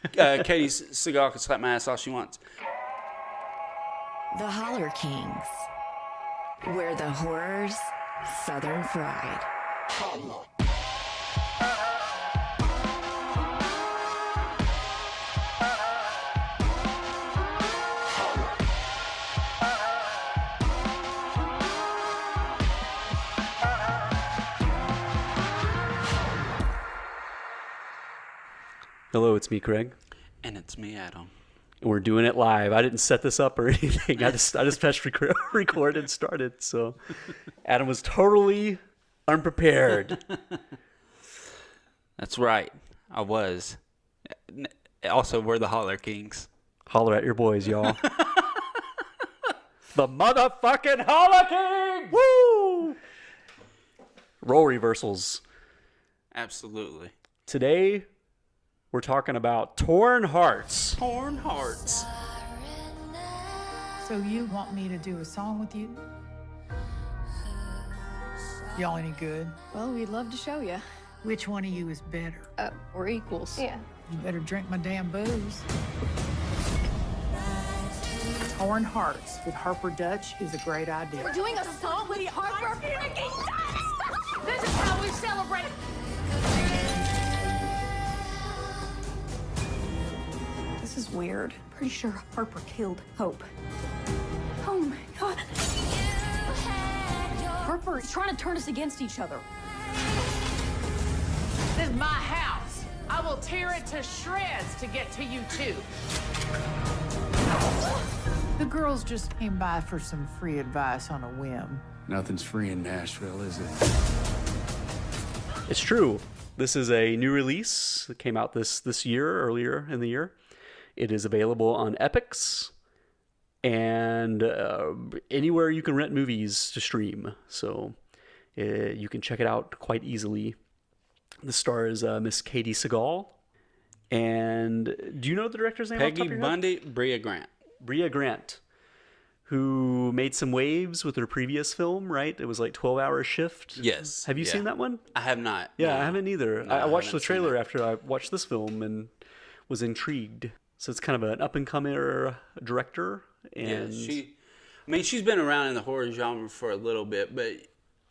Katey Sagal can slap my ass all she wants. The Holler Kings, where the horror's Southern fried. Hello, it's me, Craig. And it's me, Adam. We're doing it live. I didn't set this up or anything. I just pressed record and started. So Adam was totally unprepared. That's right. I was. Also, we're the Holler Kings. Holler at your boys, y'all. The motherfucking Holler Kings! Woo! Role reversals. Absolutely. Today, we're talking about Torn Hearts. Torn Hearts. So you want me to do a song with you? Y'all any good? Well, we'd love to show you. Which one of you is better? We're equals. Yeah. You better drink my damn booze. Torn Hearts with Harper Dutch is a great idea. We're doing a song with Harper freaking Dutch! This is how we celebrate. This is weird. Pretty sure Harper killed Hope. Oh my God. Harper is trying to turn us against each other. This is my house. I will tear it to shreds to get to you too. The girls just came by for some free advice on a whim. Nothing's free in Nashville, is it? It's true. This is a new release that came out this year, earlier in the year. It is available on Epix and anywhere you can rent movies to stream. So you can check it out quite easily. The star is Miss Katey Sagal. And do you know the director's name? Peggy Bundy, Brea Grant. Brea Grant, who made some waves with her previous film, right? It was like 12-Hour Shift. Yes. Have you seen that one? I have not. Yeah, No. I haven't either. No, I watched the haven't seen trailer it. after I watched this film and was intrigued. So it's kind of an up-and-comer director. And she's been around in the horror genre for a little bit, but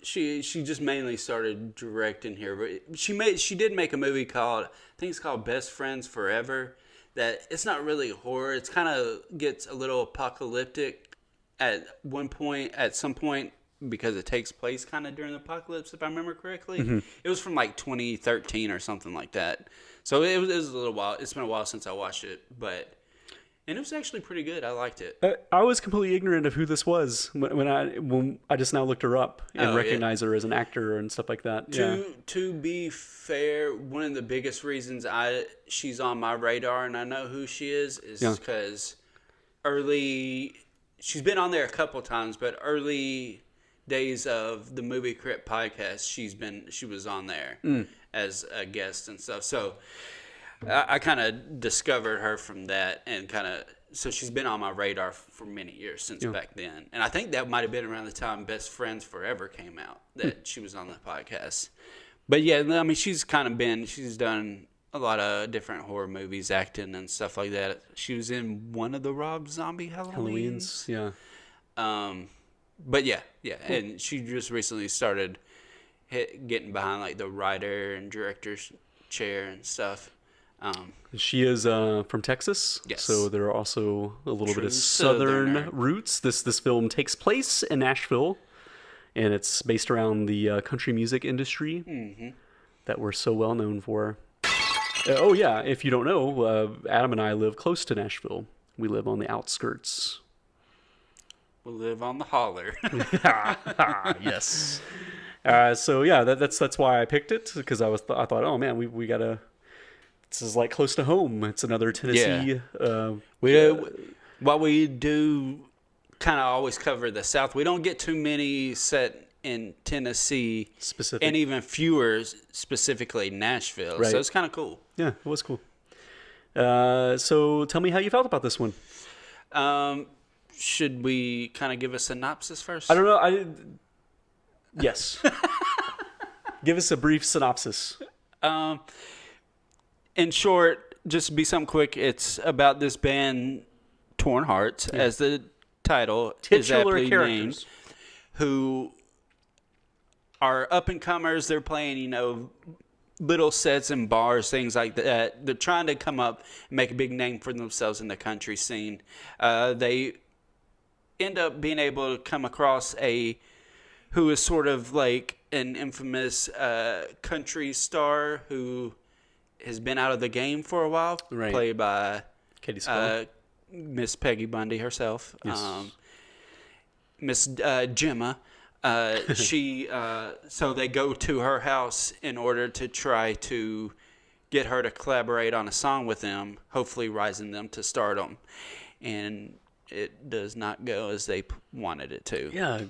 she just mainly started directing here. But she did make a movie called, I think it's called Best Friends Forever. That it's not really horror. It's kind of gets a little apocalyptic at some point because it takes place kind of during the apocalypse, if I remember correctly. Mm-hmm. It was from like 2013 or something like that. So it was a little while. It's been a while since I watched it, and it was actually pretty good. I liked it. I was completely ignorant of who this was when I just now looked her up and recognized her as an actor and stuff like that. To be fair, one of the biggest reasons she's on my radar and I know who she is because she's been on there a couple times, but early days of the Movie Crit podcast, she was on there as a guest and stuff. So I kind of discovered her from that, and so she's been on my radar for many years since back then. And I think that might have been around the time Best Friends Forever came out that she was on the podcast. But yeah, I mean, she's done a lot of different horror movies, acting and stuff like that. She was in one of the Rob Zombie Halloweens. Yeah. But yeah, and she just recently started getting behind like the writer and director's chair and stuff. She is from Texas, yes. So there are also a little bit of southern roots. This film takes place in Nashville, and it's based around the country music industry that we're so well known for. Oh yeah, if you don't know, Adam and I live close to Nashville. We live on the outskirts. We live on the holler. Yes. So yeah, that's why I picked it, because I thought, oh man, we gotta. This is like close to home. It's another Tennessee. Yeah. While we do kind of always cover the South, we don't get too many set in Tennessee, specific, and even fewer specifically Nashville. Right. So it's kind of cool. Yeah, it was cool. So tell me how you felt about this one. Should we kind of give a synopsis first? I don't know. Yes. Give us a brief synopsis. In short, just to be something quick, it's about this band, Torn Hearts, as the title is Titular aptly characters. named, who are up-and-comers. They're playing, little sets in bars, things like that. They're trying to come up and make a big name for themselves in the country scene. They end up being able to come across who is sort of like an infamous country star who has been out of the game for a while, played by Katey Sagal. Miss Peggy Bundy herself. Yes. Miss Gemma. So they go to her house in order to try to get her to collaborate on a song with them, hopefully rising them to stardom. And it does not go as they wanted it to. Yeah,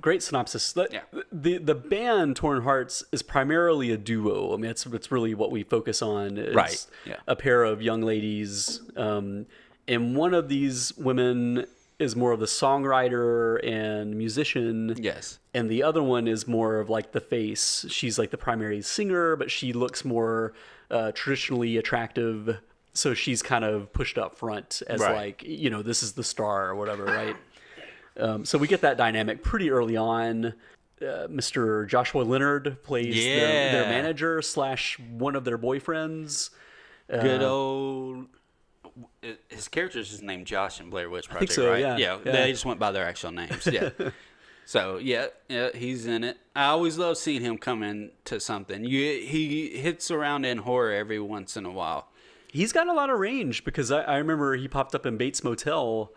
great synopsis. Yeah. The band Torn Hearts is primarily a duo. I mean, it's really what we focus on. It's Right, yeah. a pair of young ladies, and one of these women is more of the songwriter and musician. Yes. And the other one is more of like the face. She's like the primary singer, but she looks more traditionally attractive. So she's kind of pushed up front as like, this is the star or whatever, right? So we get that dynamic pretty early on. Mr. Joshua Leonard plays their manager / one of their boyfriends. Good old... His character's just named Josh in Blair Witch Project, so, right? yeah. They just went by their actual names. Yeah. So, yeah, he's in it. I always love seeing him come into something. He hits around in horror every once in a while. He's got a lot of range because I remember he popped up in Bates Motel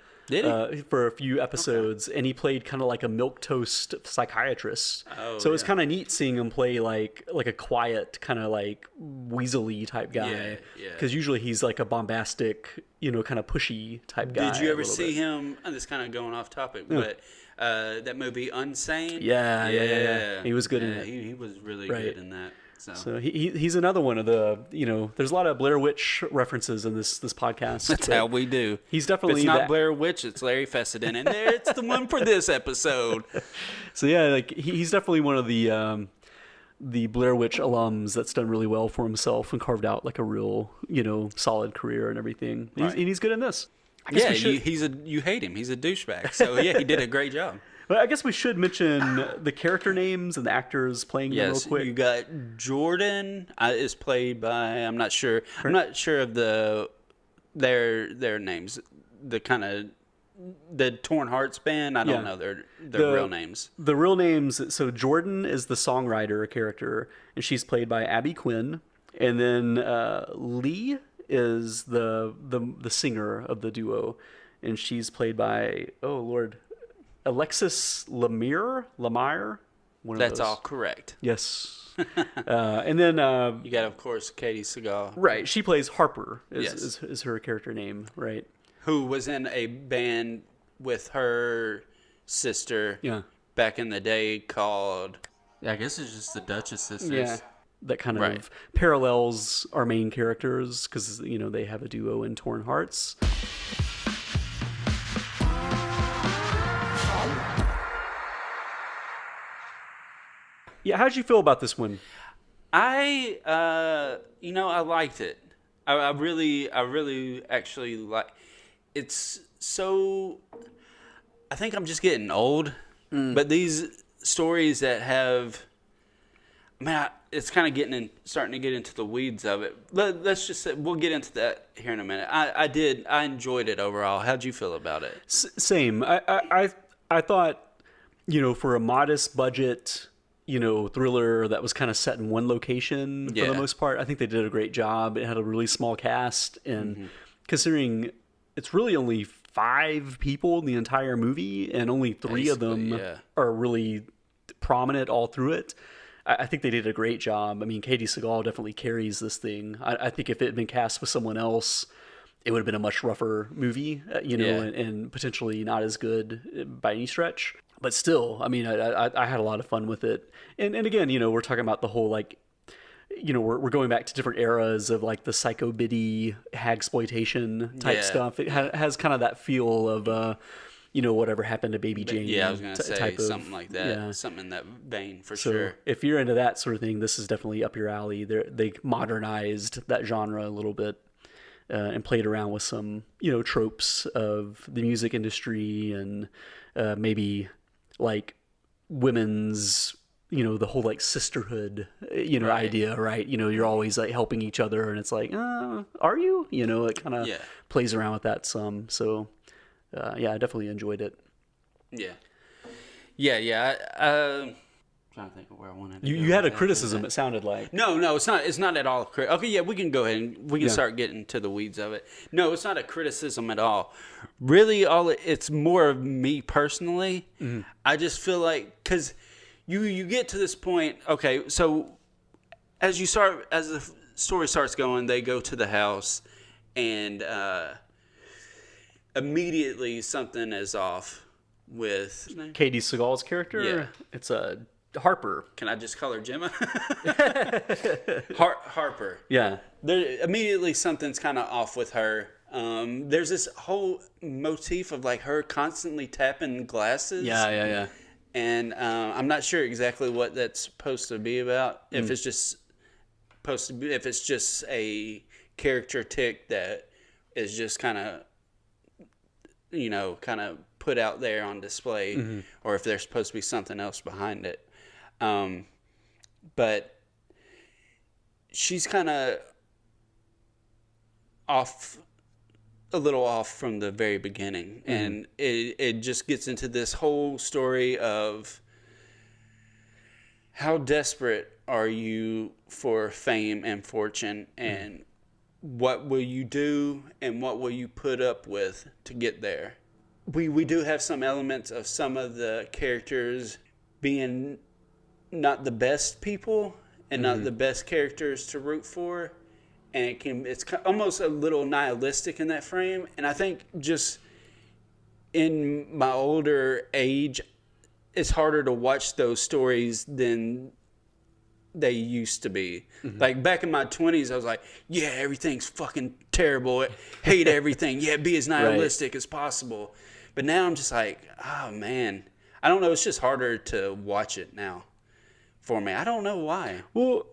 for a few episodes, and he played kind of like a milquetoast psychiatrist. So it's kind of neat seeing him play like a quiet, kind of like weaselly type guy. Because usually he's like a bombastic, kind of pushy type guy. Did you ever see him? And this kind of going off topic, but that movie Unsane? Yeah. He was good in it. He was really good in that. So he's another one of the, there's a lot of Blair Witch references in this podcast. That's how we do. He's definitely if it's not Blair Witch, it's Larry Fessenden, and it's the one for this episode. So yeah, like he's definitely one of the Blair Witch alums that's done really well for himself and carved out like a real, solid career and everything. Right. And he's good in this. I guess you hate him. He's a douchebag. So yeah, he did a great job. But I guess we should mention the character names and the actors playing them real quick. You got Jordan is played by I'm not sure of their names. The kind of the Torn Hearts band. I don't know their real names. The real names. So Jordan is the songwriter character, and she's played by Abby Quinn, and then Lee is the singer of the duo, and she's played by Alexis Lemire. That's all correct. Yes. And then you got, of course, Katey Sagal. Right. She plays Harper. Is her character name, right? Who was in a band with her sister back in the day called... I guess it's just the Duchess Sisters. Yeah. That kind of parallels our main characters because, they have a duo in Torn Hearts. Yeah, how'd you feel about this one? I liked it. I really actually like. It's so. I think I'm just getting old, but these stories that have. It's kind of starting to get into the weeds of it. Let's just say we'll get into that here in a minute. I enjoyed it overall. How'd you feel about it? Same. I thought, for a modest budget. Thriller that was kind of set in one location for the most part. I think they did a great job. It had a really small cast, and considering it's really only 5 people in the entire movie, and only 3 of them are really prominent all through it, I think they did a great job. I mean, Katey Sagal definitely carries this thing. I think if it had been cast with someone else, it would have been a much rougher movie, and potentially not as good by any stretch. But still, I mean, I had a lot of fun with it. And again, we're talking about the whole, like, we're going back to different eras of, like, the psycho biddy hagsploitation type stuff. It has kind of that feel of, whatever happened to Baby Jane. Yeah, I was going to say something like that. Yeah. Something in that vein, for sure. If you're into that sort of thing, this is definitely up your alley. They modernized that genre a little bit. and played around with some, tropes of the music industry and maybe like women's, the whole like sisterhood, Right. idea, right? You're always like helping each other, and it's like, are you? It kind of plays around with that some. So, yeah, I definitely enjoyed it. Yeah. Trying to think of where I wanted to go You had a with criticism, that. it sounded like. No, it's not. It's not at all. Okay, yeah, we can go ahead and we can start getting to the weeds of it. No, it's not a criticism at all. Really, it's more of me personally. Mm-hmm. I just feel like because you get to this point. Okay, so as the story starts going, they go to the house, and immediately something is off with Katey Sagal's character. Yeah. It's Harper. Can I just call her Gemma? Harper. Yeah. Immediately something's kind of off with her. There's this whole motif of like her constantly tapping glasses. Yeah. And I'm not sure exactly what that's supposed to be about. If it's just if it's just a character tick that is just kind of put out there on display, or if there's supposed to be something else behind it. But she's kind of a little off from the very beginning. And it just gets into this whole story of how desperate are you for fame and fortune, and what will you do and what will you put up with to get there. We do have some elements of some of the characters being not the best people and not the best characters to root for, and it's almost a little nihilistic in that frame. And I think just in my older age, it's harder to watch those stories than they used to be. Like back in my 20s, I was like, yeah, everything's fucking terrible. Hate everything. Yeah, be as nihilistic as possible. But now I'm just like, oh man, I don't know. It's just harder to watch it now for me. I don't know why. Well,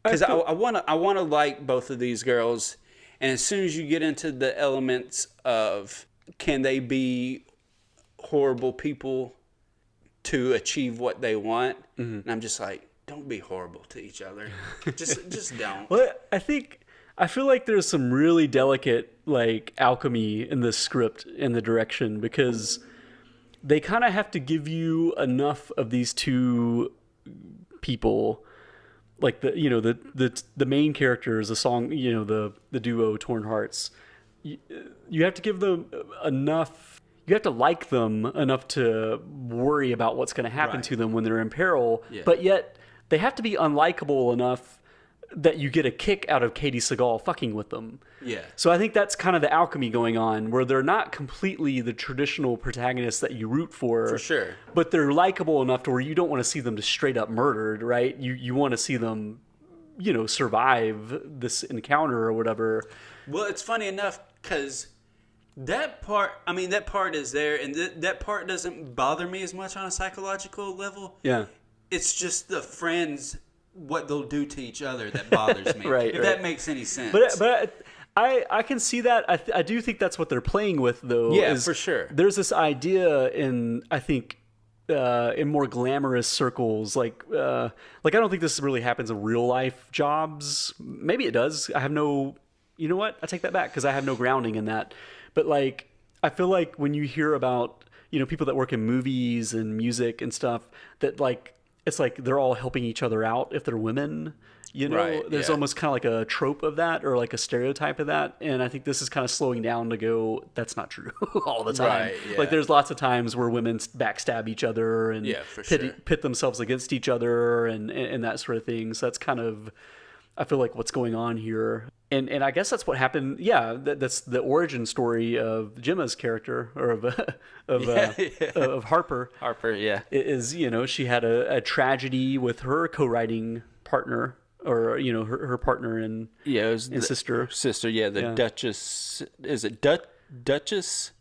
because I want to like both of these girls, and as soon as you get into the elements of can they be horrible people to achieve what they want, and I'm just like, don't be horrible to each other. just don't. Well, I feel like there's some really delicate like alchemy in this script in the direction, because they kind of have to give you enough of these two people, like the main characters, the song, the duo Torn Hearts. You have to give them enough. You have to like them enough to worry about what's going to happen to them when they're in peril, but yet they have to be unlikable enough that you get a kick out of Katey Sagal fucking with them. Yeah. So I think that's kind of the alchemy going on, where they're not completely the traditional protagonists that you root for. For sure. But they're likable enough to where you don't want to see them just straight up murdered, right? You want to see them, survive this encounter or whatever. Well, it's funny enough because that part is there, and that part doesn't bother me as much on a psychological level. Yeah. It's just the friends, what they'll do to each other, that bothers me. If that makes any sense. But I can see that. I do think that's what they're playing with, though. Yeah, for sure. There's this idea in more glamorous circles, like I don't think this really happens in real life jobs. Maybe it does. I have no. You know what? I take that back, because I have no grounding in that. But like, I feel like when you hear about people that work in movies and music and stuff, that like, it's like they're all helping each other out if they're women. There's almost kind of like a trope of that, or like a stereotype of that. And I think this is kind of slowing down to go, that's not true all the time. Right, yeah. Like there's lots of times where women backstab each other and pit themselves against each other and that sort of thing. So that's kind of, I feel like, what's going on here. And I guess that's what happened. Yeah, that's the origin story of Gemma's character, or of Harper. Harper, yeah. Is, she had a tragedy with her co-writing partner, or her partner and sister. Sister, yeah, the Duchess. Is it Duchess?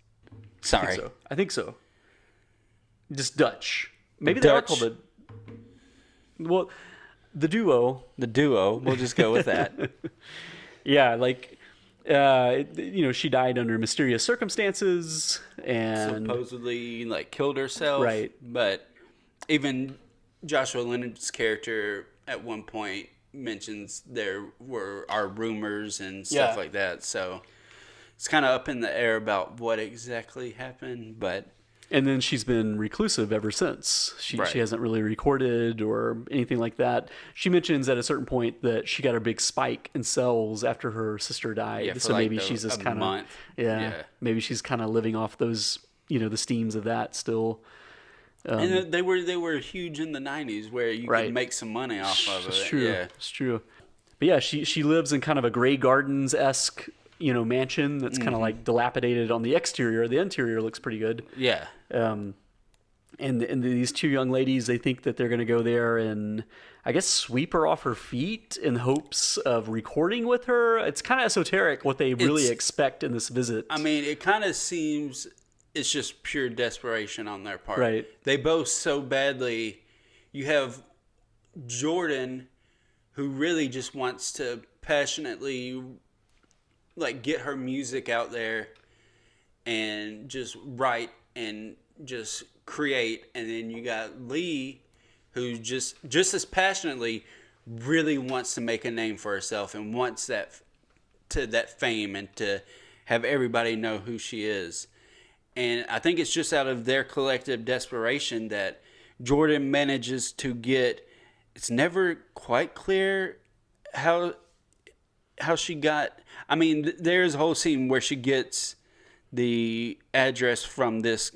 Sorry, I think so. Just Dutch. Maybe they are called the. Well, the duo. The duo. We'll just go with that. Yeah, like She died under mysterious circumstances and supposedly like killed herself. Right. But even Joshua Leonard's character at one point mentions there are rumors and stuff like that. So it's kind of up in the air about what exactly happened, but. And then she's been reclusive ever since. She hasn't really recorded or anything like that. She mentions at a certain point that she got a big spike in scells after her sister died. Yeah, so maybe she's just kind of maybe she's kind of living off those, the steams of that still. And they were huge in the 90s where you could make some money off of it. It's true. Yeah. It's true. But yeah, she lives in kind of a Grey Gardens-esque, mansion that's kind of like dilapidated on the exterior. The interior looks pretty good. Yeah. And these two young ladies, they think that they're going to go there and, I guess, sweep her off her feet in hopes of recording with her. It's kind of esoteric what they really expect in this visit. I mean, it kind of seems it's just pure desperation on their part. Right. They both so badly. You have Jordan, who really just wants to passionately, like, get her music out there and just write and just create. And then you got Lee, who just as passionately really wants to make a name for herself and wants that fame and to have everybody know who she is. And I think it's just out of their collective desperation that Jordan manages to get. It's never quite clear how she got. I mean, there's a whole scene where she gets the address from this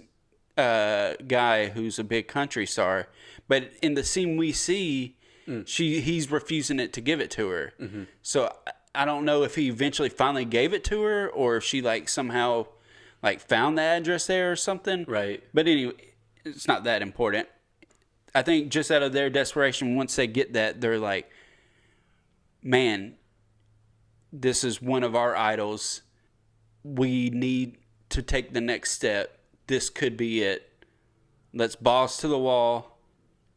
guy who's a big country star, but in the scene we see, he's refusing to give it to her. Mm-hmm. So I don't know if he eventually finally gave it to her or if she like somehow like found the address there or something. Right. But anyway, it's not that important. I think just out of their desperation, once they get that, they're like, man, this is one of our idols. We need to take the next step. This could be it. Let's balls to the wall.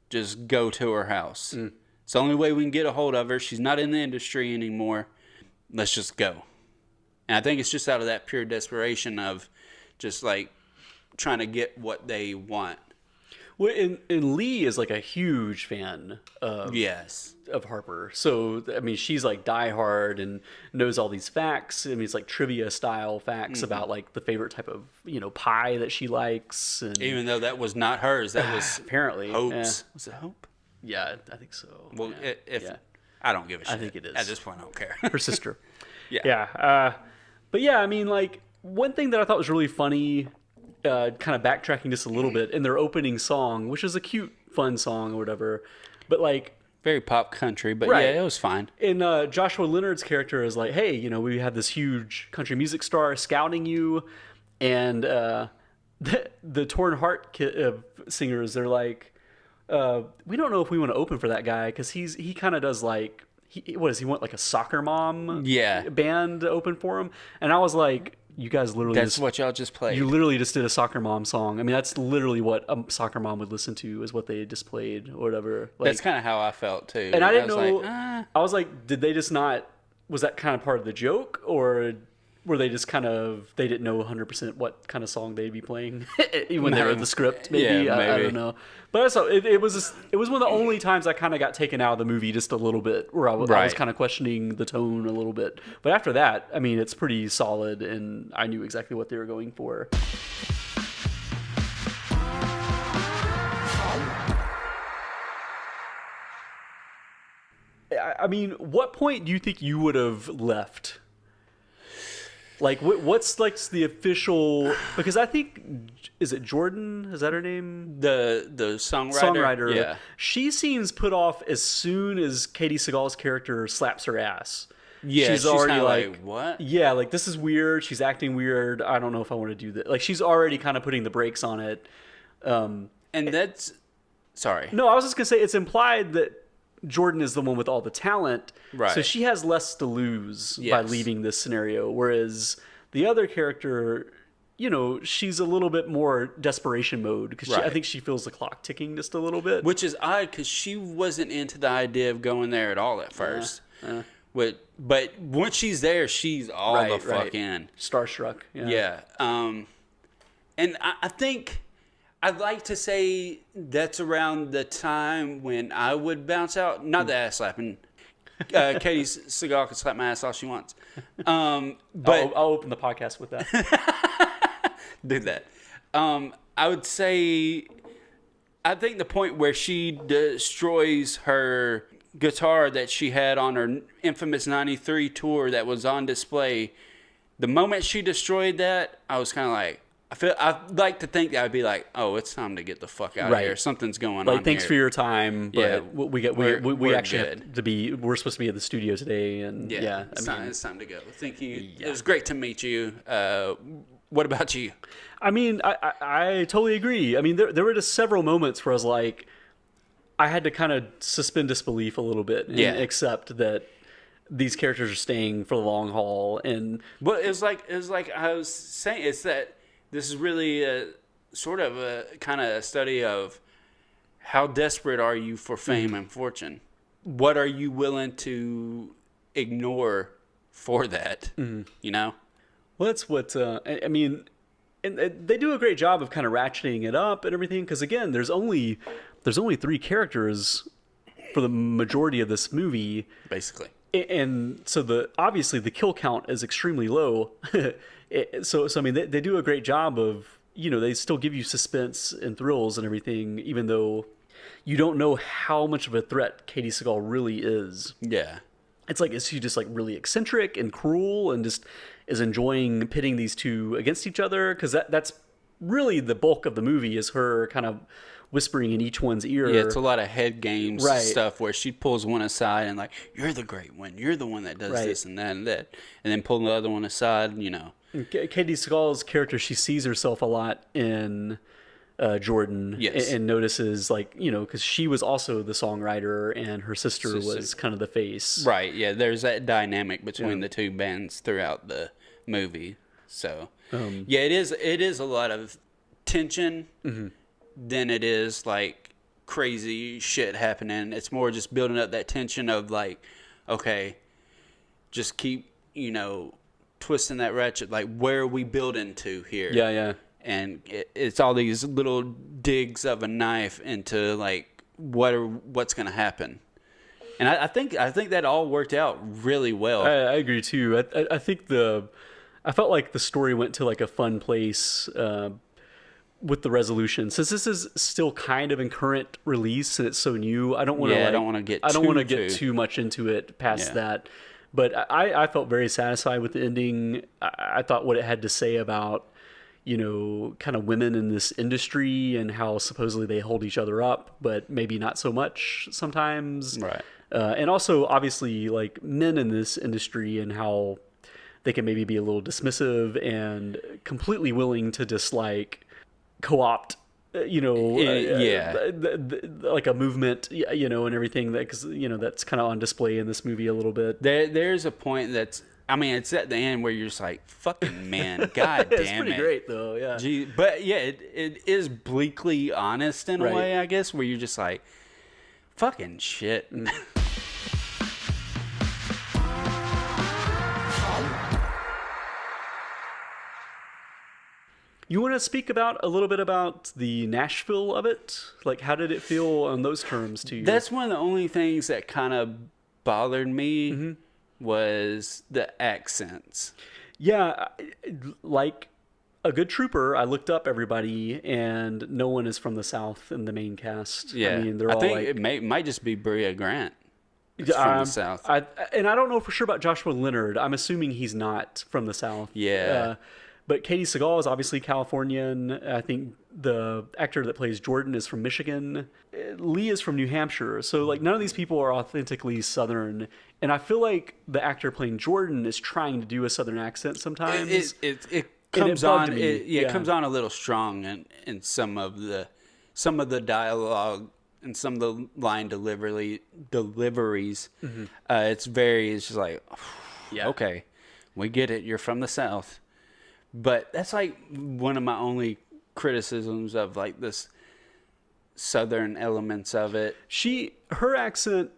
Just go to her house. It's the only way we can get a hold of her. She's not in the industry anymore. Let's just go. And I think it's just out of that pure desperation of just like trying to get what they want. Well, and Lee is like a huge fan of Harper. So, I mean, she's like diehard and knows all these facts. I mean, it's like trivia style facts about like the favorite type of, pie that she likes. And even though that was not hers, that was apparently Hope's. Was it Hope? Yeah, I think so. Well, I don't give a shit. I think it is. At this point, I don't care. Her sister. Yeah. But yeah, I mean, like one thing that I thought was really funny, kind of backtracking just a little bit, in their opening song, which is a cute, fun song or whatever, but like very pop country, but yeah, it was fine. And Joshua Leonard's character is like, hey, we have this huge country music star scouting you, and the Torn Heart singers, they're like, we don't know if we want to open for that guy because he kind of does like, he want like a soccer mom band to open for him, and I was like, you guys literally that's what y'all just played. You literally just did a soccer mom song. I mean, that's literally what a soccer mom would listen to, is what they just played or whatever. Like, that's kind of how I felt too. And I didn't know. I was like, did they just not? Was that kind of part of the joke, or were they just kind of, they didn't know 100% what kind of song they'd be playing when they wrote the script? Maybe, yeah, maybe. I don't know. But so it was one of the only times I kind of got taken out of the movie just a little bit, where I was kind of questioning the tone a little bit. But after that, I mean, it's pretty solid, and I knew exactly what they were going for. I mean, what point do you think you would have left? Like, what's like the official? Because I think, is it Jordan? Is that her name? The songwriter. Yeah. She seems put off as soon as Katey Sagal's character slaps her ass. Yeah, she's already like, what? Yeah, like, this is weird. She's acting weird. I don't know if I want to do that. Like, she's already kind of putting the brakes on it. And that's, sorry. No, I was just gonna say it's implied that Jordan is the one with all the talent, right? So she has less to lose by leaving this scenario, whereas the other character, she's a little bit more desperation mode, because I think she feels the clock ticking just a little bit, which is odd because she wasn't into the idea of going there at all at first. But once she's there, she's all the fuck in. Starstruck. Yeah. And I think I'd like to say that's around the time when I would bounce out. Not the ass slapping. Katey Sagal can slap my ass all she wants. But I'll open the podcast with that. Do that. I would say, I think the point where she destroys her guitar that she had on her infamous 93 tour that was on display, the moment she destroyed that, I was kind of like, I'd like to think that I'd be like, oh, it's time to get the fuck out of here. Something's going on. Thanks here. for your time. But we actually good. have to be. We're supposed to be at the studio today, and it's time to go. Thank you. Yeah. It was great to meet you. What about you? I mean, I totally agree. I mean, there were just several moments where I was like, I had to kind of suspend disbelief a little bit and accept that these characters are staying for the long haul. And it was like I was saying, it's that this is really a sort of a kind of a study of how desperate are you for fame and fortune? What are you willing to ignore for that? You know? Well, that's what I mean. And they do a great job of kind of ratcheting it up and everything. Because again, there's only 3 characters for the majority of this movie, basically. And so obviously the kill count is extremely low. So I mean, they do a great job of, they still give you suspense and thrills and everything, even though you don't know how much of a threat Katey Sagal really is. Yeah. It's like, is she just like really eccentric and cruel and just is enjoying pitting these two against each other? Because that's really the bulk of the movie, is her kind of whispering in each one's ear. Yeah, it's a lot of head games stuff where she pulls one aside and like, you're the great one. You're the one that does this and that and that. And then pulling the other one aside, Katey Sagal's character, she sees herself a lot in Jordan and notices, like, because she was also the songwriter and her sister was kind of the face. Right, yeah, there's that dynamic between the two bands throughout the movie. So, it is a lot of tension than it is, like, crazy shit happening. It's more just building up that tension of, like, okay, just keep, twisting that ratchet. Like, where are we building to here? Yeah. And it's all these little digs of a knife into, like, what's going to happen. And I think that all worked out really well. I agree too. I think I felt like the story went to like a fun place with the resolution. Since this is still kind of in current release and it's so new, I don't want to get too much into it past that. But I felt very satisfied with the ending. I thought what it had to say about, kind of women in this industry and how supposedly they hold each other up, but maybe not so much sometimes. Right. And also, obviously, like, men in this industry and how they can maybe be a little dismissive and completely willing to just, like, co-opt, like a movement, and everything, because, that's kind of on display in this movie a little bit. There's a point it's at the end where you're just like, fucking man, god damn it. It's pretty great, though, yeah. Gee, but, yeah, it is bleakly honest in a way, I guess, where you're just like, fucking shit. You want to speak a little bit about the Nashville of it? Like, how did it feel on those terms to you? That's one of the only things that kind of bothered me was the accents. Yeah, like a good trooper, I looked up everybody, and no one is from the South in the main cast. Yeah, I mean, they're all think like, it might just be Brea Grant. It's from the South. I don't know for sure about Joshua Leonard. I'm assuming he's not from the South. Yeah. But Katey Sagal is obviously Californian. I think the actor that plays Jordan is from Michigan. Lee is from New Hampshire. So, like, none of these people are authentically Southern. And I feel like the actor playing Jordan is trying to do a Southern accent sometimes. It comes on. It comes on a little strong in some of the dialogue and some of the line deliveries. It's just like, okay, we get it. You're from the South. But that's like one of my only criticisms of like this Southern elements of it. Her accent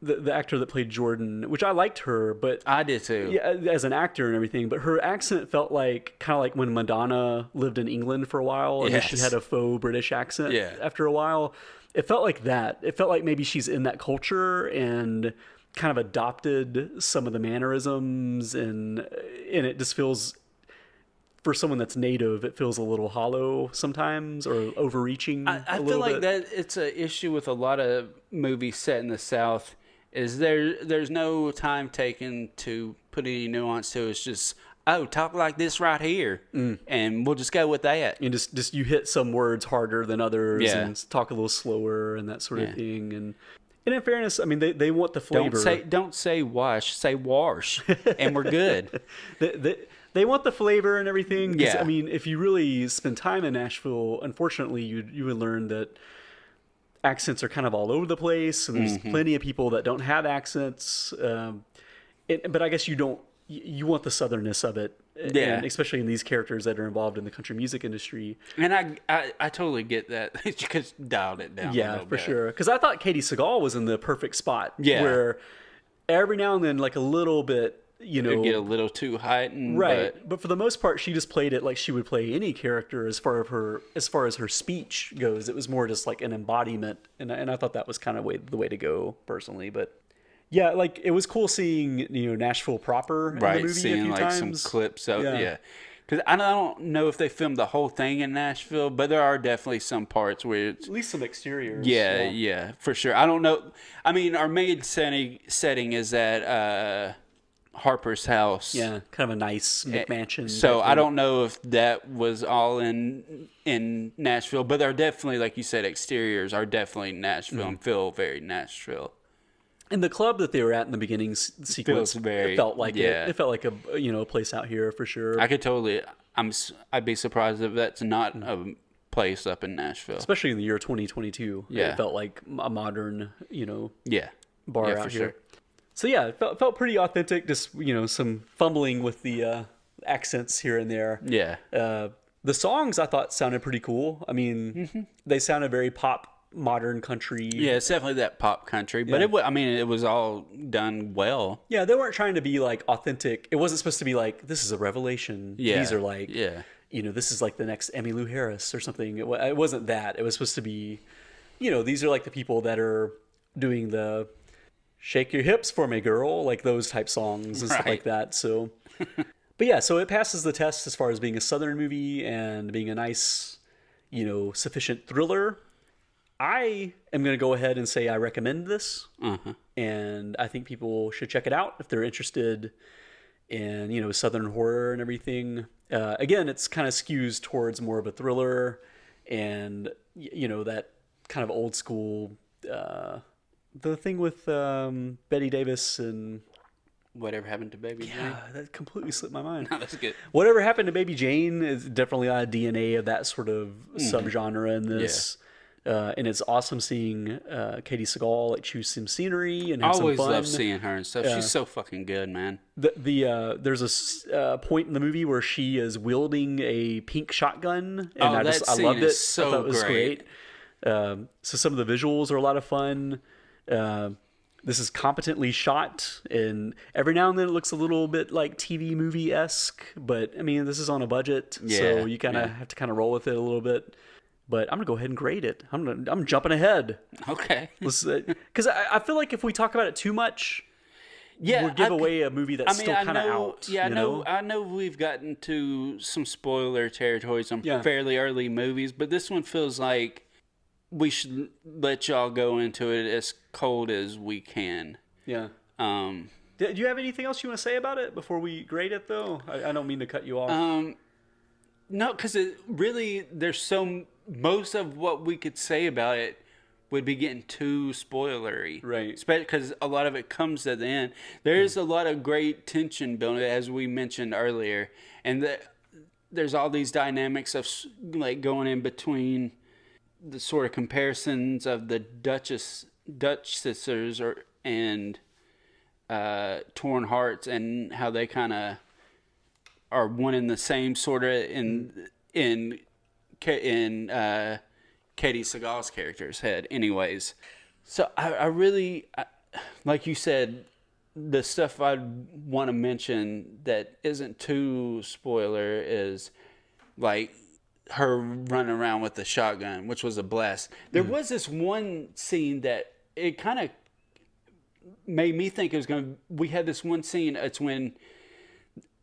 the actor that played Jordan, which I liked her, but I did too. yeah, as an actor and everything. But her accent felt like kind of like when Madonna lived in England for a while, and then she Yes. had a faux British accent. Yeah. After a while, it felt like that. It felt like maybe she's in that culture and kind of adopted some of the mannerisms, and it just feels, for someone that's native, it feels a little hollow sometimes, or overreaching. I feel like that it's an issue with a lot of movies set in the South. Is there's no time taken to put any nuance to it. It's just, oh, talk like this right here, and we'll just go with that. And just you hit some words harder than others, Yeah. and talk a little slower and that sort of thing. And in fairness, I mean, they want the flavor. Don't say wash, say wash, and we're good. They want the flavor and everything. 'Cause, Yeah. I mean, if you really spend time in Nashville, unfortunately, you would learn that accents are kind of all over the place, and there's plenty of people that don't have accents. But I guess you want the southernness of it, Yeah. and especially in these characters that are involved in the country music industry. And I totally get that. You just dialed it down. a Yeah, little for bit. sure. Because I thought Katey Sagal was in the perfect spot. Yeah. Where every now and then, like a little bit, It'd get a little too heightened, right. But for the most part, she just played it like she would play any character. As far as her speech goes, it was more just like an embodiment, and I thought that was kind of the way to go personally. But yeah, like it was cool seeing Nashville proper in the Right, movie seeing a few like times. some clips of Yeah. yeah. Because I don't know if they filmed the whole thing in Nashville, but there are definitely some parts where it's At least some exteriors. yeah, for sure. I don't know. I mean, our main setting is at Harper's house. Yeah, kind of a nice McMansion. So type I thing. don't know if that was all in Nashville, but they're definitely, like you said, exteriors are definitely Nashville and feel very Nashville. And the club that they were at in the beginning sequence, Feels very- it felt like yeah. it felt like a place out here for sure. I could totally. I'd be surprised if that's not a place up in Nashville. Especially in the year 2022. Yeah. It felt like a modern, Yeah, bar yeah, out for here. sure. So yeah, it felt pretty authentic. Just some fumbling with the accents here and there. Yeah, The songs I thought sounded pretty cool. I mean, they sounded very pop, modern country. yeah, it's definitely that pop country, but Yeah. it was all done well. Yeah, they weren't trying to be like authentic. It wasn't supposed to be like, this is a revelation. Yeah, These are like, yeah. this is like the next Emmylou Harris or something. It wasn't that. It was supposed to be, these are like the people that are doing the shake your hips for me, girl, like those type songs and stuff Right. like that. So, but yeah, so it passes the test as far as being a Southern movie and being a nice, sufficient thriller. I am going to go ahead and say I recommend this, and I think people should check it out if they're interested in Southern horror and everything. Again, it's kind of skews towards more of a thriller, and that kind of old school. The thing with Betty Davis and Whatever happened to Baby Jane? that completely slipped my mind. No, that's good. Whatever happened to Baby Jane is definitely a DNA of that sort of subgenre in this. And it's awesome seeing Katey Sagal like choose some scenery and I have always some fun. love seeing her and stuff. She's so fucking good, man. There's a point in the movie where she is wielding a pink shotgun, and I loved it. So I thought it was great. So some of the visuals are a lot of fun. This is competently shot, and every now and then it looks a little bit like TV movie-esque, but I mean, this is on a budget, Yeah, so you kind of have to kind of roll with it a little bit. But I'm gonna go ahead and grade it. I'm jumping ahead. Okay. Because I feel like if we talk about it too much, Yeah, we'll give away a movie that's still kind of know, out. Yeah, you know? I know we've gotten to some spoiler territory, some Yeah. fairly early movies, but this one feels like we should let y'all go into it as cold as we can. Yeah. Um, Do you have anything else you want to say about it before we grade it, though? I don't mean to cut you off. no, because it really, most of what we could say about it would be getting too spoilery. Right. Because a lot of it comes at the end. There's a lot of great tension building, as we mentioned earlier. And there's all these dynamics of like going in between the sort of comparisons of the Dutch sisters and Torn Hearts, and how they kind of are one and the same sort of in Katey Sagal's character's head. Anyways, so I really like you said, the stuff I want to mention that isn't too spoiler is like her running around with the shotgun, which was a blast. There was this one scene that it kind of made me think it was going to... We had this one scene,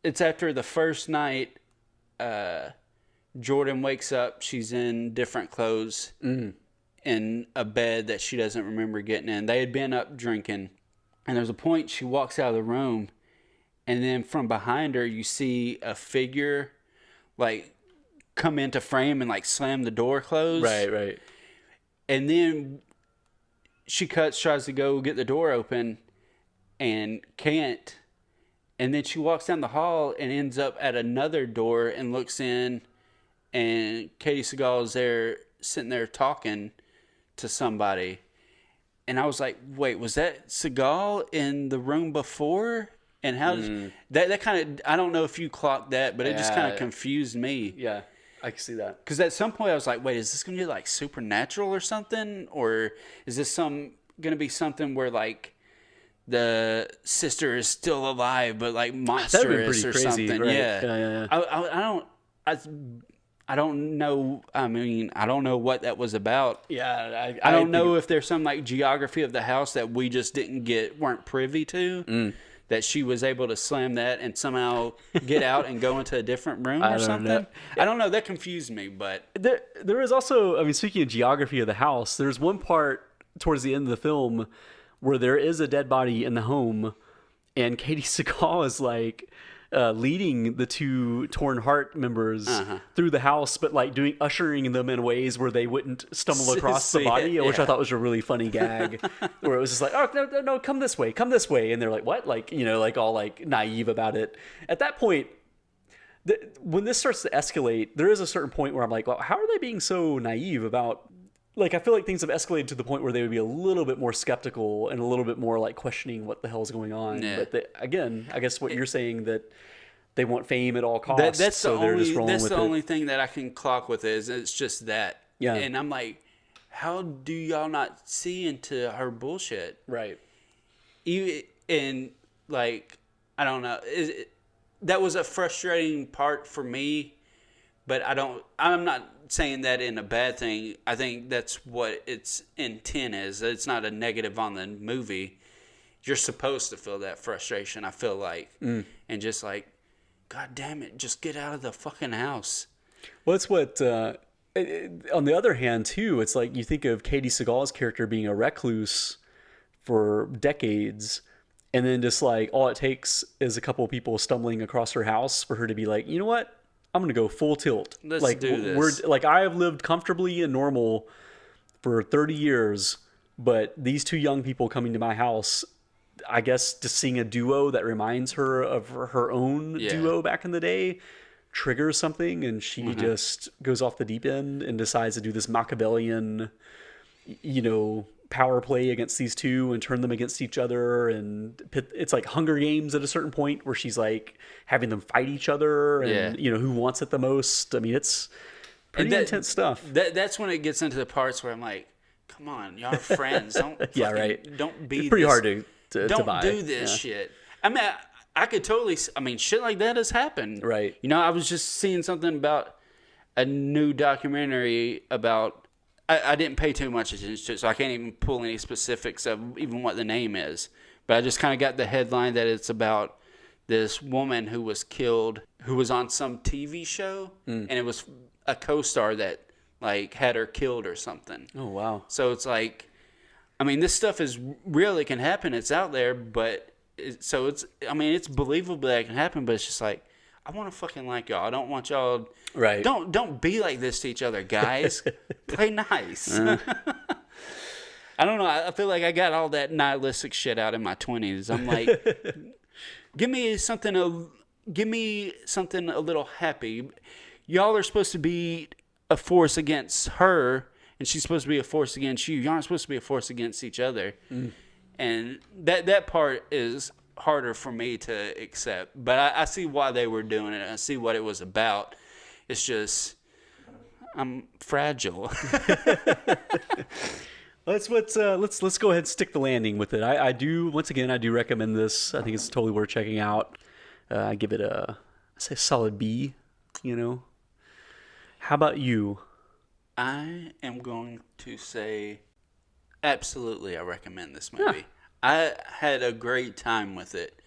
it's after the first night, Jordan wakes up, she's in different clothes, in a bed that she doesn't remember getting in. They had been up drinking, and there's a point she walks out of the room, and then from behind her, you see a figure, like, come into frame and, like, slam the door closed. Right. And then she tries to go get the door open, and can't. And then she walks down the hall and ends up at another door and looks in, and Katey Sagal is there, sitting there talking to somebody. And I was like, wait, was that Sagal in the room before? And how did that kind of, I don't know if you clocked that, but it just kind of confused me. Yeah, I can see that. Because at some point I was like, wait, is this going to be like supernatural or something? Or is this going to be something where like the sister is still alive, but like monstrous or crazy, something? right? Yeah. I don't know. I mean, I don't know what that was about. Yeah, I don't know if there's some like geography of the house that we just weren't privy to. That she was able to slam that and somehow get out and go into a different room or something. I don't know. That confused me, but there is also, I mean, speaking of geography of the house, there's one part towards the end of the film where there is a dead body in the home, and Katey Sagal is like leading the two Torn Heart members through the house, but like ushering them in ways where they wouldn't stumble across the body, which I thought was a really funny gag. Where it was just like, oh no, come this way, and they're like, what? Like, you know, like all like naive about it. At that point, when this starts to escalate, there is a certain point where I'm like, well, how are they being so naive about? Like, I feel like things have escalated to the point where they would be a little bit more skeptical and a little bit more like questioning what the hell is going on. Yeah. But again, I guess what you're saying, that they want fame at all costs. That's the only thing that I can clock with is it's just that. Yeah. And I'm like, how do y'all not see into her bullshit? Right. And like, I don't know. That was a frustrating part for me, but I'm not saying that in a bad thing. I think that's what its intent is. It's not a negative on the movie. You're supposed to feel that frustration, I feel like. And just like, God damn it, just get out of the fucking house. Well, it's what, on the other hand, too, it's like you think of Katey Sagal's character being a recluse for decades, and then just like all it takes is a couple of people stumbling across her house for her to be like, you know what? I'm going to go full tilt. Let's do this. I have lived comfortably and normal for 30 years, but these two young people coming to my house, I guess just seeing a duo that reminds her of her own duo back in the day triggers something, and she just goes off the deep end and decides to do this Machiavellian, you know, power play against these two and turn them against each other. And it's like Hunger Games at a certain point where she's like having them fight each other and, you know, who wants it the most. I mean, it's pretty intense stuff. That's when it gets into the parts where I'm like, come on, y'all are friends. Don't Don't be it's pretty hard to don't buy. do this shit. I mean, I could totally, I mean, shit like that has happened. Right. You know, I was just seeing something about a new documentary about, I didn't pay too much attention to it, so I can't even pull any specifics of even what the name is. But I just kind of got the headline that it's about this woman who was killed, who was on some TV show, and it was a co-star that like had her killed or something. Oh, wow. So it's like, I mean, this stuff is real. It can happen. It's out there, but it's believable that it can happen, but it's just like, I want to fucking like y'all. I don't want y'all. Right. Don't be like this to each other, guys. Play nice. I don't know. I feel like I got all that nihilistic shit out in my 20s. I'm like, give me something a little happy. Y'all are supposed to be a force against her, and she's supposed to be a force against you. Y'all aren't supposed to be a force against each other. And that part is harder for me to accept. But I see why they were doing it. I see what it was about. It's just, I'm fragile. Let's go ahead and stick the landing with it. I do recommend this. I think it's totally worth checking out. I give it a solid B. How about you? I am going to say absolutely I recommend this movie. I had a great time with it.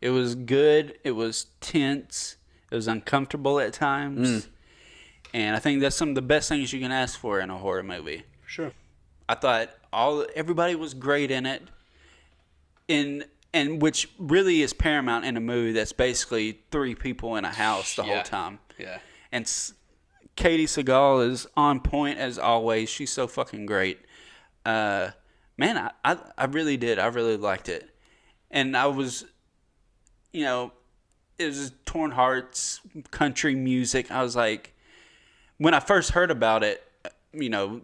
It was good. It was tense. It was uncomfortable at times. And I think that's some of the best things you can ask for in a horror movie. Sure. I thought everybody was great in it. And which really is paramount in a movie that's basically 3 people in a house the whole time. Yeah. And Katey Sagal is on point as always. She's so fucking great. Man, I really did. I really liked it. And I was, it was Torn Hearts, country music. I was like, when I first heard about it, a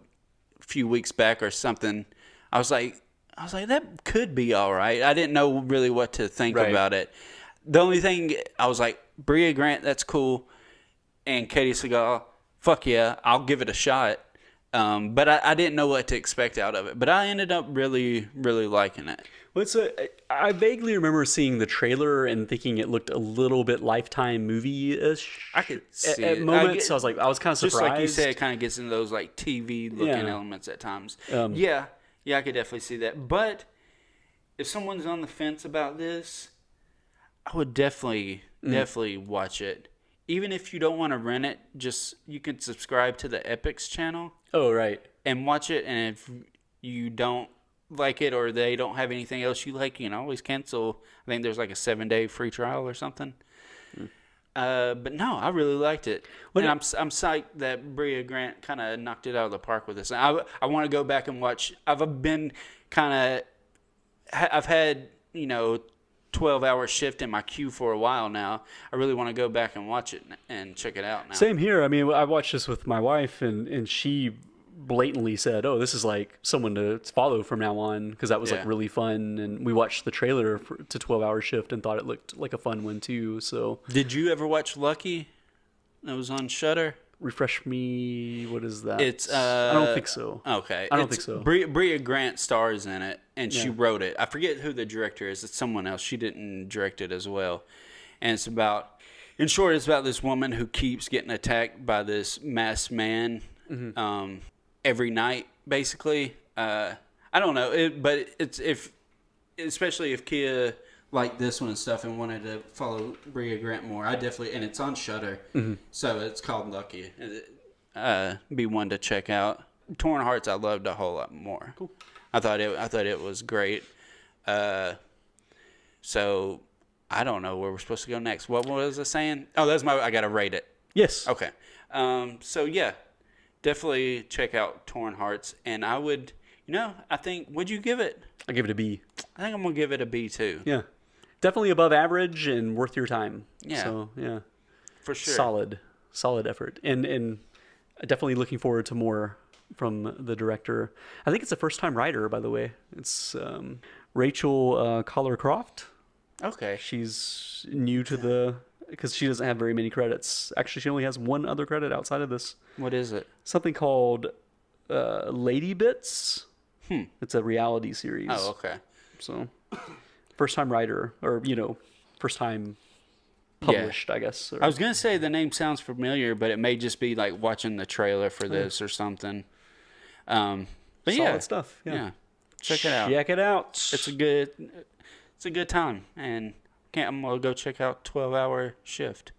few weeks back or something, I was like, that could be all right. I didn't know really what to think about it. The only thing, I was like, Brea Grant, that's cool. And Katey Sagal, fuck yeah, I'll give it a shot. But I didn't know what to expect out of it. But I ended up really, really liking it. Well, I vaguely remember seeing the trailer and thinking it looked a little bit Lifetime movie-ish. I could see at it. moments. I was kind of surprised. Just like you said, it kind of gets into those like TV-looking elements at times. Yeah, I could definitely see that. But if someone's on the fence about this, I would definitely watch it. Even if you don't want to rent it, you can subscribe to the Epix channel. Oh, right. And watch it. And if you don't like it or they don't have anything else you like, you can always cancel. I think there's like a 7-day free trial or something. But no, I really liked it. And I'm psyched that Brea Grant kind of knocked it out of the park with this. I want to go back and watch. I've had 12-hour shift in my queue for a while now. I really want to go back and watch it and check it out now. Same here. I mean, I watched this with my wife, and she blatantly said, "Oh, this is like someone to follow from now on," because that was like really fun. And we watched the trailer to 12-hour shift and thought it looked like a fun one too. So, did you ever watch Lucky? It was on Shudder. Refresh me. What is that? It's I don't think so. Okay, I don't think so. Brea Grant stars in it, and she wrote it. I forget who the director is. It's someone else. She didn't direct it as well. And it's about, in short, it's about this woman who keeps getting attacked by this masked man every night, basically. I don't know, but especially if Kia liked this one and stuff and wanted to follow Brea Grant more, I definitely, and it's on Shudder, so it's called Lucky. Be one to check out. Torn Hearts I loved a whole lot more. Cool. I thought it was great. So I don't know where we're supposed to go next. What was I saying? Oh, I gotta rate it. Yes. Okay. So yeah, definitely check out Torn Hearts, and I would, I think, would you give it? I give it a B. I think I'm gonna give it a B too. Yeah. Definitely above average and worth your time. Yeah. So, yeah. For sure. Solid effort. And definitely looking forward to more from the director. I think it's a first-time writer, by the way. It's Rachel Collar-Croft. Okay. She's new to because she doesn't have very many credits. Actually, she only has one other credit outside of this. What is it? Something called Lady Bits. It's a reality series. Oh, okay. So... first-time writer, or, first-time published, I guess. Or, I was going to say the name sounds familiar, but it may just be like watching the trailer for this or something. But solid stuff. Yeah. Check it out. Check it out. It's a good time. And I'm going to go check out 12-hour shift.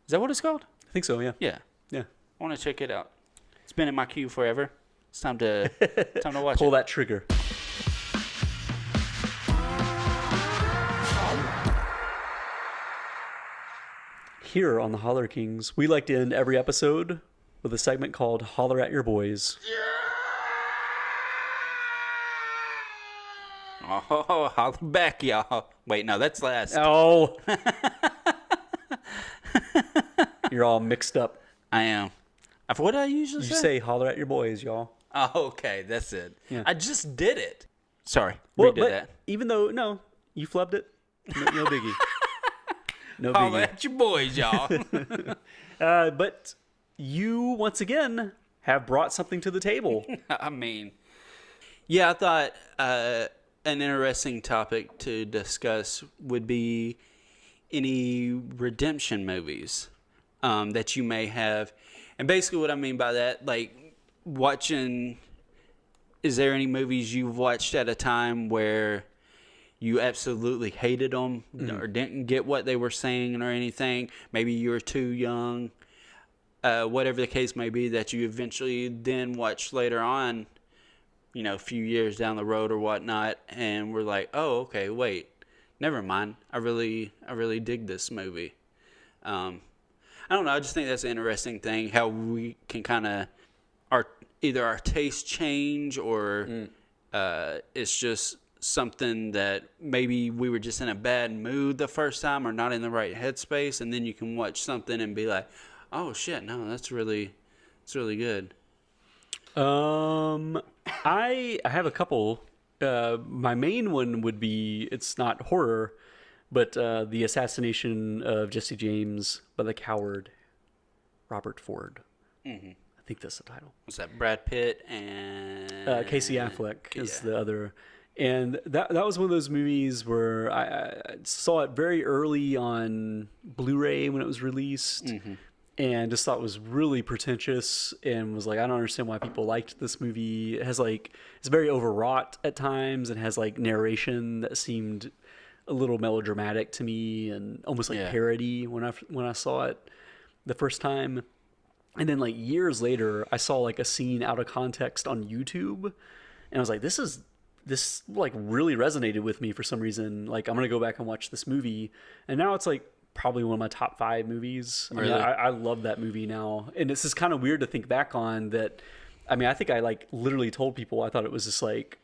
Is that what it's called? I think so, yeah. Yeah. Yeah. I want to check it out. It's been in my queue forever. It's time to watch Pull it. that trigger. Here on the Holler Kings, we like to end every episode with a segment called Holler at Your Boys. Oh, holler back, y'all. Wait, no, that's last. Oh. You're all mixed up. I am. What did I usually You say? say holler at your boys, y'all. Oh, okay, that's it. Yeah. I just did it. Sorry, Well, redid that. Even though, no, you flubbed it. No biggie. No Holler biggie. at your boys, y'all. But you, once again, have brought something to the table. I mean, Yeah, I thought an interesting topic to discuss would be any redemption movies that you may have. And basically what I mean by that, like watching, is there any movies you've watched at a time where you absolutely hated them or didn't get what they were saying or anything? Maybe you were too young, whatever the case may be, that you eventually then watched later on, you know, a few years down the road or whatnot, and we're like, oh, okay, wait, never mind. I really dig this movie. I don't know. I just think that's an interesting thing, how we can kind of either our taste change or it's just something that maybe we were just in a bad mood the first time or not in the right headspace, and then you can watch something and be like, oh shit, no, it's really good. I have a couple. My main one would be, it's not horror, but the assassination of Jesse James by the coward Robert Ford. I think that's the title. Was that Brad Pitt and Casey Affleck is the other. And that was one of those movies where I saw it very early on Blu-ray when it was released, and just thought it was really pretentious, and was like, I don't understand why people liked this movie. It has like, it's very overwrought at times, and has like narration that seemed a little melodramatic to me, and almost like parody when I saw it the first time. And then like years later, I saw like a scene out of context on YouTube, and I was like, this like really resonated with me for some reason. Like, I'm going to go back and watch this movie. And now it's like probably one of my top 5 movies. Really? I love that movie now. And it's just kind of weird to think back on that. I mean, I think I like literally told people I thought it was just like,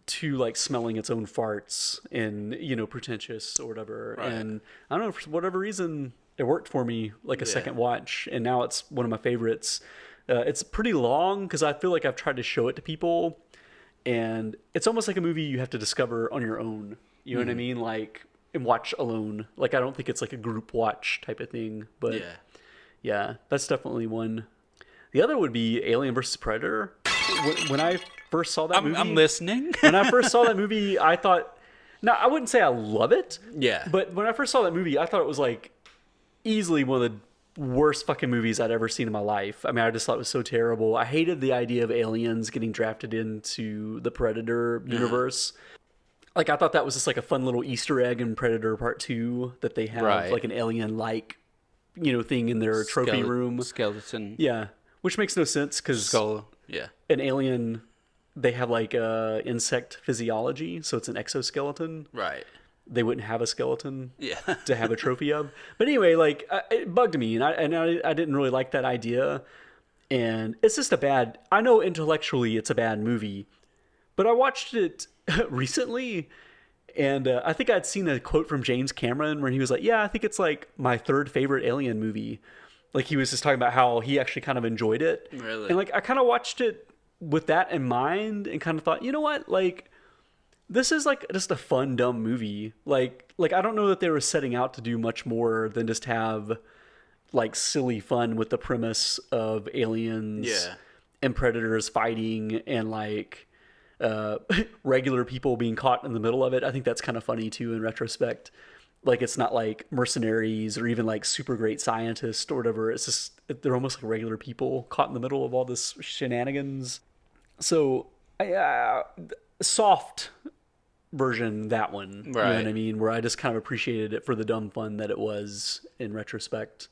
too like smelling its own farts and, you know, pretentious or whatever. Right. And I don't know, for whatever reason, it worked for me like a second watch. And now it's one of my favorites. It's pretty long because I feel like I've tried to show it to people, and it's almost like a movie you have to discover on your own. You know what I mean? Like, and watch alone. Like, I don't think it's like a group watch type of thing, but yeah, that's definitely one. The other would be Alien vs. Predator. When I first saw that movie, I'm listening. When I first saw that movie, I thought, now I wouldn't say I love it. Yeah. But when I first saw that movie, I thought it was like easily one of the worst fucking movies I'd ever seen in my life. I mean, I just thought it was so terrible. I hated the idea of aliens getting drafted into the Predator universe. Like, I thought that was just like a fun little Easter egg in Predator Part 2 that they have like an alien-like, you know, thing in their trophy room. Skeleton. Yeah. Which makes no sense because Skull. Yeah. An alien, they have like insect physiology, so it's an exoskeleton. Right. They wouldn't have a skeleton to have a trophy of. But anyway, like, it bugged me, and I didn't really like that idea. And it's just I know intellectually it's a bad movie, but I watched it recently, and I think I'd seen a quote from James Cameron where he was like, yeah, I think it's like my 3rd favorite Alien movie. Like, he was just talking about how he actually kind of enjoyed it. Really? And like, I kind of watched it with that in mind and kind of thought, you know what, like, this is like just a fun, dumb movie. Like I don't know that they were setting out to do much more than just have like silly fun with the premise of aliens and predators fighting and like regular people being caught in the middle of it. I think that's kind of funny too in retrospect. Like, it's not like mercenaries or even like super great scientists or whatever. It's just, they're almost like regular people caught in the middle of all this shenanigans. So soft version, that one, you know what I mean, where I just kind of appreciated it for the dumb fun that it was in retrospect.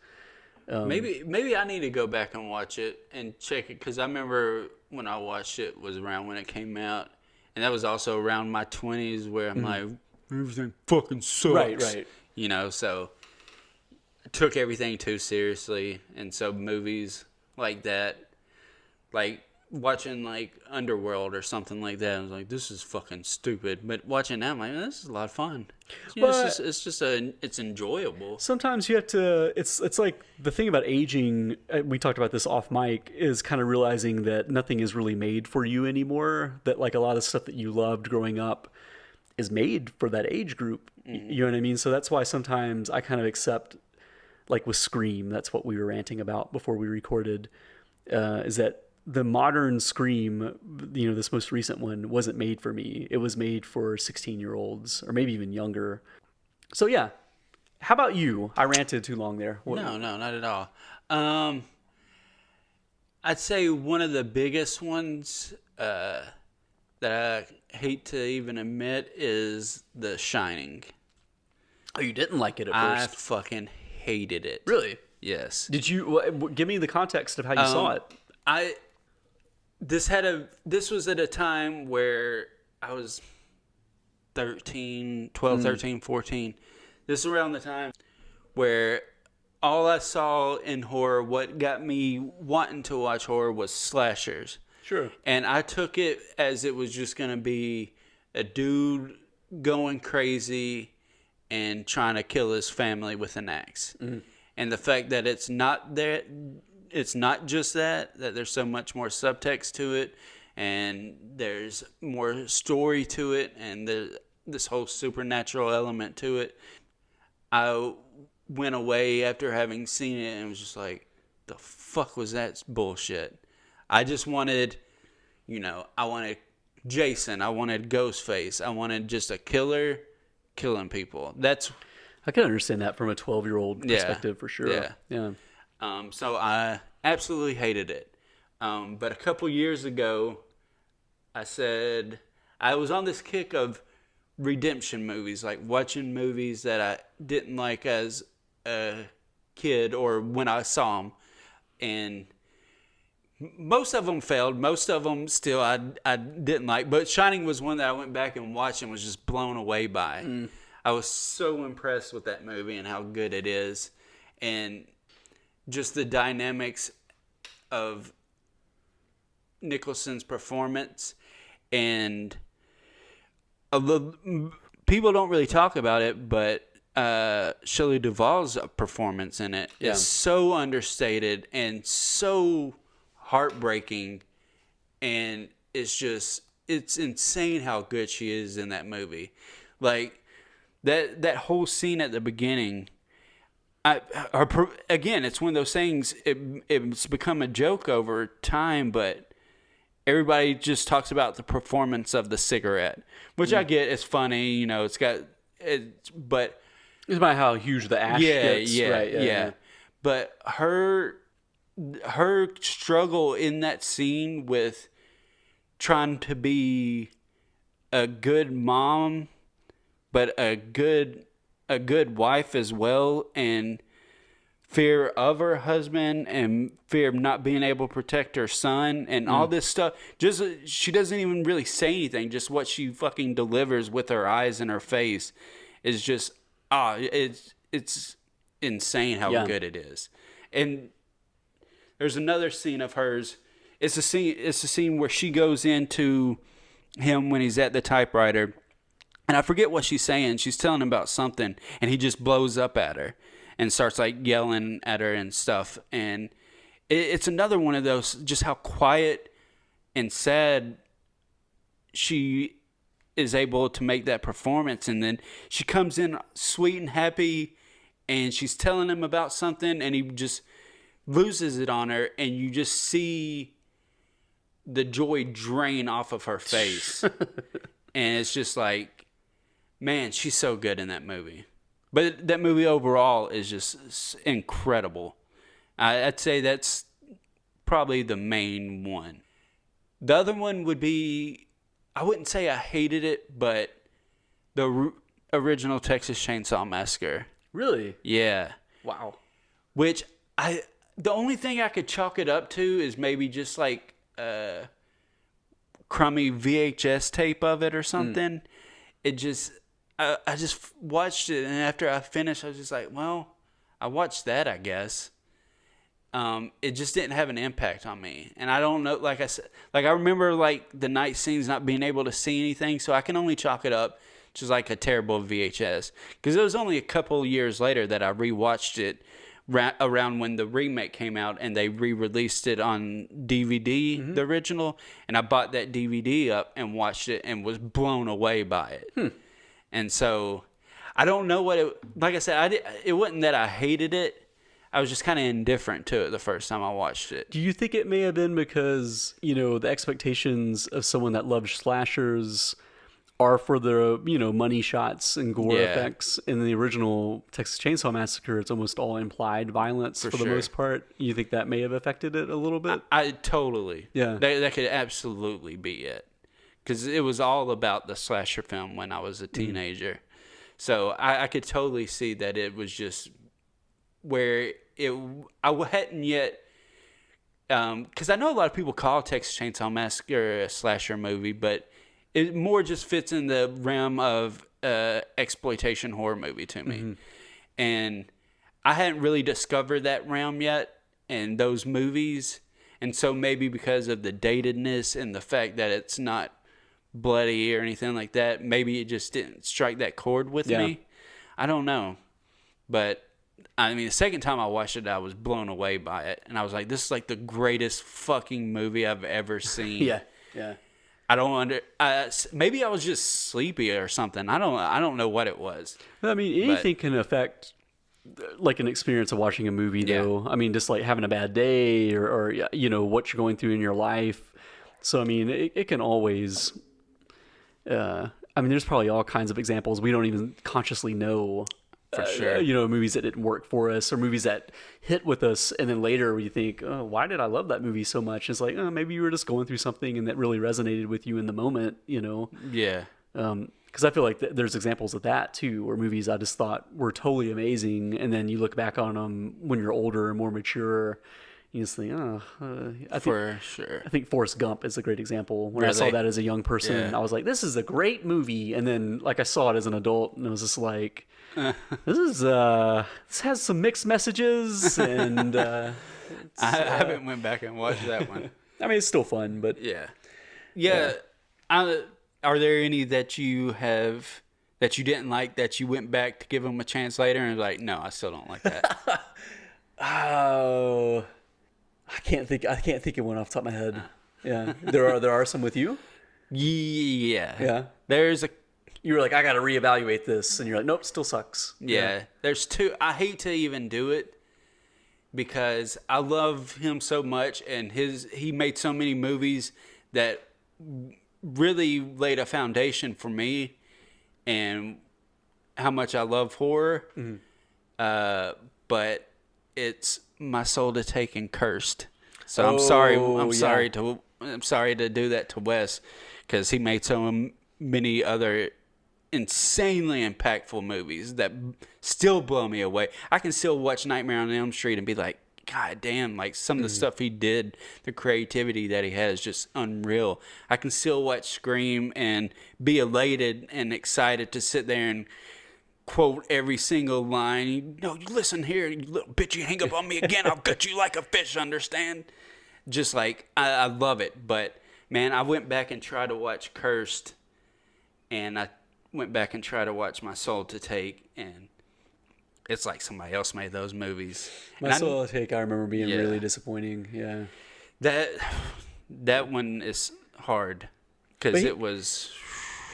Maybe I need to go back and watch it and check it, because I remember when I watched it was around when it came out, and that was also around my 20s where I'm like, everything fucking sucks. Right. You know, so I took everything too seriously, and so movies like that, like watching like Underworld or something like that, I was like, this is fucking stupid. But watching that, I'm like, this is a lot of fun. You know, it's enjoyable. Sometimes you have to. It's like the thing about aging. We talked about this off mic. Is kind of realizing that nothing is really made for you anymore. That like a lot of stuff that you loved growing up is made for that age group. You know what I mean? So that's why sometimes I kind of accept, like with Scream. That's what we were ranting about before we recorded. Is that the modern Scream, this most recent one, wasn't made for me. It was made for 16-year-olds or maybe even younger. So yeah. How about you? I ranted too long there. No, not at all. I'd say one of the biggest ones that I hate to even admit is The Shining. Oh, you didn't like it at I first? fucking hated it. Really? Yes. Did you give me the context of how you saw it? This was at a time where I was 13, 14. This is around the time where all I saw in horror, what got me wanting to watch horror, was slashers. Sure. And I took it as it was just going to be a dude going crazy and trying to kill his family with an axe. Mm. And the fact that it's not just that there's so much more subtext to it, and there's more story to it, and this whole supernatural element to it. I went away after having seen it and was just like, the fuck was that bullshit? I just wanted, I wanted Jason. I wanted Ghostface. I wanted just a killer killing people. I can understand that from a 12-year-old perspective for sure. Yeah. So I absolutely hated it. But a couple years ago, I said I was on this kick of redemption movies, like watching movies that I didn't like as a kid or when I saw them, and most of them failed. Most of them still I didn't like, but Shining was one that I went back and watched and was just blown away by. I was so impressed with that movie and how good it is, and just the dynamics of Nicholson's performance. And people don't really talk about it, but Shelley Duvall's performance in it is so understated and so heartbreaking, and it's insane how good she is in that movie. Like that whole scene at the beginning. Again, it's one of those things. It's become a joke over time, but everybody just talks about the performance of the cigarette, which I get. It's funny, but it's about how huge the ash gets. Yeah. But her struggle in that scene with trying to be a good mom, but a good wife as well, and fear of her husband and fear of not being able to protect her son and all this stuff. Just she doesn't even really say anything. Just what she fucking delivers with her eyes and her face is just it's insane how good it is. And there's another scene of hers. It's a scene where she goes into him when he's at the typewriter. And I forget what she's saying. She's telling him about something, and he just blows up at her and starts like yelling at her and stuff. And it's another one of those, just how quiet and sad she is able to make that performance. And then she comes in sweet and happy, and she's telling him about something, and he just loses it on her, and you just see the joy drain off of her face. And it's just like, man, she's so good in that movie. But that movie overall is just incredible. I'd say that's probably the main one. The other one would be, I wouldn't say I hated it, but the original Texas Chainsaw Massacre. Really? Yeah. Wow. Which the only thing I could chalk it up to is maybe just like a crummy VHS tape of it or something. It just... I just watched it, and after I finished, I was just like, well, I watched that, I guess. It just didn't have an impact on me. And I don't know, like I said, like I remember like the night scenes not being able to see anything, so I can only chalk it up to like a terrible VHS. Because it was only a couple years later that I rewatched it around when the remake came out, and they re-released it on DVD, the original, and I bought that DVD up and watched it and was blown away by it. And so, I don't know what it... Like I said, it wasn't that I hated it. I was just kind of indifferent to it the first time I watched it. Do you think it may have been because, you know, the expectations of someone that loves slashers are for the, you know, money shots and gore effects? In the original Texas Chainsaw Massacre, it's almost all implied violence for the most part. You think that may have affected it a little bit? I totally. Yeah. That could absolutely be it. Because it was all about the slasher film when I was a teenager. So I could totally see that it was just where I hadn't yet, because I know a lot of people call Texas Chainsaw Massacre a slasher movie, but it more just fits in the realm of exploitation horror movie to me. And I hadn't really discovered that realm yet in those movies. And so maybe because of the datedness and the fact that it's not bloody or anything like that, maybe it just didn't strike that chord with me. I don't know. But I mean, the second time I watched it, I was blown away by it. And I was like, this is like the greatest fucking movie I've ever seen. Yeah. I don't maybe I was just sleepy or something. I don't know what it was. I mean, anything can affect like an experience of watching a movie, though. I mean, just like having a bad day or you know, what you're going through in your life. So I mean, it can always. I mean, there's probably all kinds of examples we don't even consciously know. For sure. You know, movies that didn't work for us or movies that hit with us. And then later you think, oh, why did I love that movie so much? It's like, oh, maybe you were just going through something and that really resonated with you in the moment, you know? Yeah. Because I feel like there's examples of that too, where movies I just thought were totally amazing. And then you look back on them when you're older and more mature. You just think, For sure. I think Forrest Gump is a great example. When I saw that as a young person, I was like, this is a great movie. And then like I saw it as an adult and it was just like, this has some mixed messages, and I haven't went back and watched that one. I mean, it's still fun, but yeah. Are there any that you didn't like that you went back to give them a chance later and like, no, I still don't like that? Oh, I can't think of one off the top of my head. Yeah, there are some with you. Yeah. There's a. You were like, I got to reevaluate this, and you're like, nope, still sucks. Yeah, there's two. I hate to even do it because I love him so much, and he made so many movies that really laid a foundation for me and how much I love horror. But it's My Soul to Take and Cursed. So I'm sorry. I'm sorry to do that to Wes because he made so many other insanely impactful movies that still blow me away. I can still watch Nightmare on Elm Street and be like, God damn, like some of the stuff he did, the creativity that he has, just unreal. I can still watch Scream and be elated and excited to sit there and quote every single line. You listen here, you little bitch, you hang up on me again, I'll gut you like a fish, understand? Just like, I love it. But, man, I went back and tried to watch Cursed, and I went back and tried to watch My Soul to Take, and it's like somebody else made those movies. My Soul to Take, I remember being really disappointing. Yeah, that one is hard because it was.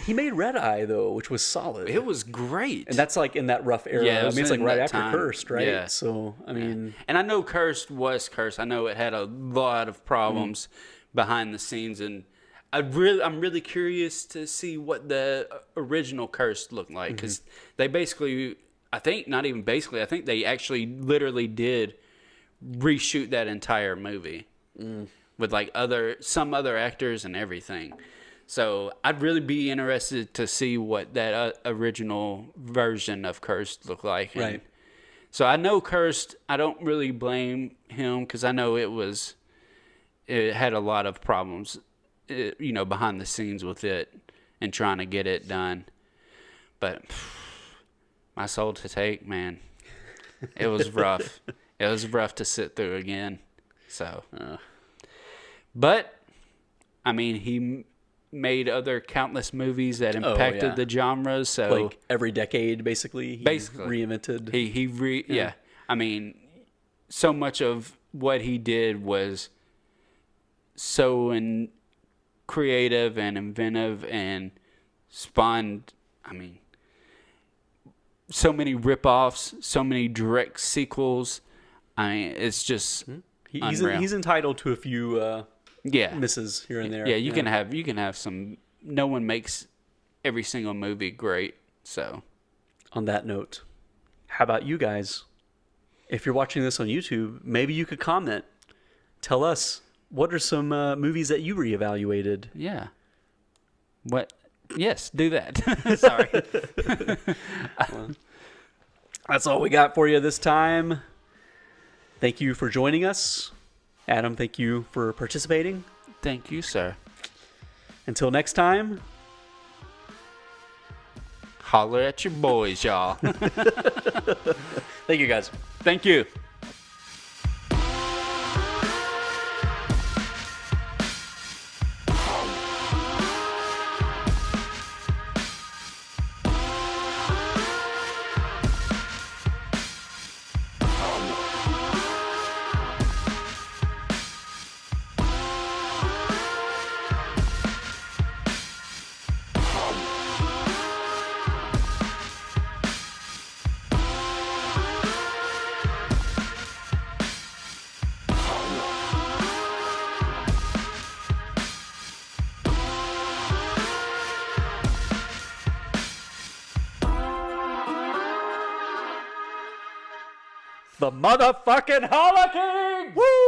He made Red Eye though, which was solid. It was great, and that's like in that rough era. Yeah, I mean, it's like right after time. Cursed, right? Yeah. So I mean, and I know Cursed was Cursed. I know it had a lot of problems behind the scenes, and I'm really curious to see what the original Cursed looked like because they basically, I think they actually literally did reshoot that entire movie with like some other actors and everything. So I'd really be interested to see what that original version of Cursed looked like. Right. So I know Cursed. I don't really blame him because I know it had a lot of problems. Behind the scenes with it and trying to get it done. But My Soul to Take, man, it was rough. It was rough to sit through again. So, but I mean, he made other countless movies that impacted the genres. So like every decade, basically, he reinvented. Yeah. I mean, so much of what he did was so creative and inventive and spawned, I mean, so many rip-offs, so many direct sequels. I mean, it's just He's entitled to a few misses here and there. Yeah, you can have some. No one makes every single movie great. So, on that note, how about you guys? If you're watching this on YouTube, maybe you could comment. Tell us, what are some movies that you reevaluated? Yeah. What? Yes, do that. Sorry. Well, that's all we got for you this time. Thank you for joining us. Adam, thank you for participating. Thank you, sir. Until next time. Holler at your boys, y'all. Thank you, guys. Thank you. The motherfucking Holler Kings! Woo!